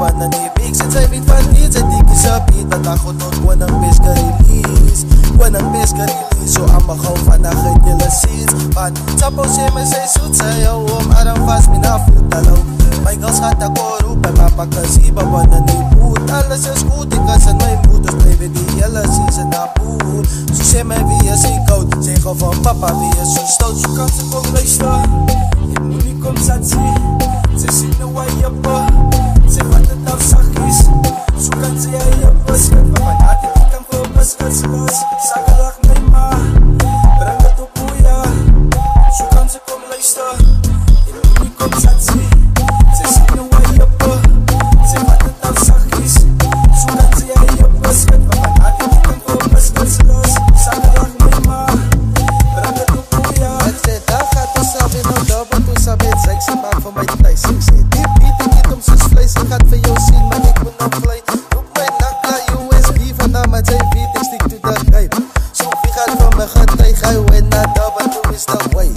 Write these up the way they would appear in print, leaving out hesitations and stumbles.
van na nie mix en sy weet van iets, sy dikkie sa beat dat ako tot ko ng best ka-release, so I'ma gauw vannacht uit julle seats. Want Chapo sê my sy soet sy jou om arm vast, my na voet alaw. My girls gaat ako roepen, mapakasiba van na nie boot. Alles is goed, ek is in my moed, dus blijf die hele season na boot. So sê my wie is hy koud, sê gauw van papa wie is so stout. So kan sy kom luister, jy moet nie kom sat sê, sy sê nou hy jyppe, sy vat het af sakkies, so kan sy hy jyppe, skat van my naad ek kan vir beskat sy los, sakelag my ma, bring het op boeia, so kan sy kom luister, jy moet nie kom sat sê, sy sê nou hy jyppe, sy vat het af sakkies, so kan sy hy jyppe, skat van my naad ek kan vir beskat sy los, sakelag my ma, bring het op boeia. Ek sê daar gaat ons alweer nou daar, want ons alweer sy maak van my thuis, ek sê die beat ek het om soos vlees, ek gaat vir jou sien, maar ek moet nou vlei, roep my nakla USB vandaan, maar sy weet ek stiek toe dat kyp, so wie gaat van my getuig, hy wen na daar, want hoe is dat way,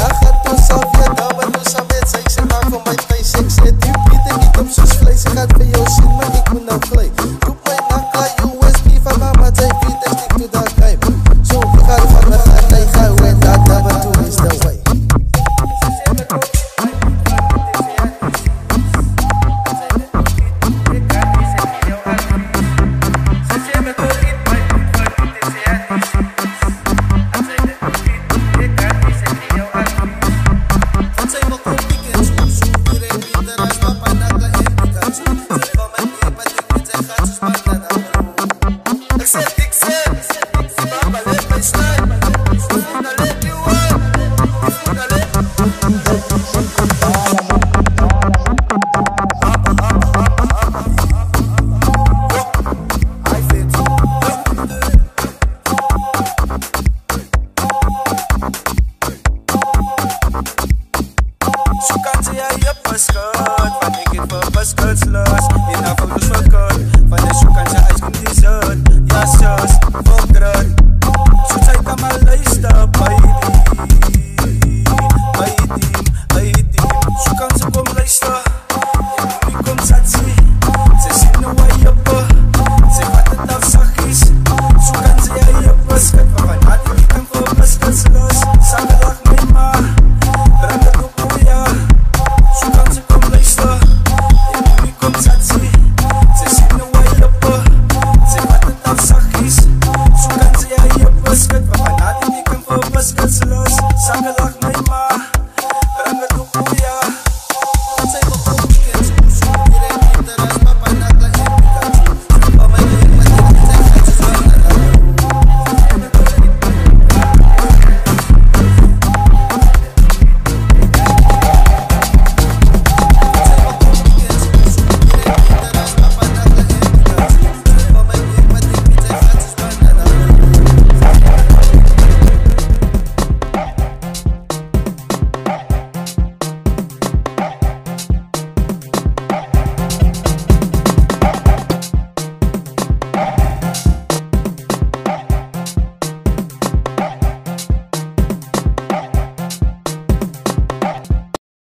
daar gaat ons alweer daar, want ons alweer sy maak van my thuis, ek sê die beat ek het om soos vlees, ek gaat vir jou sien, maar ek moet nou vlei.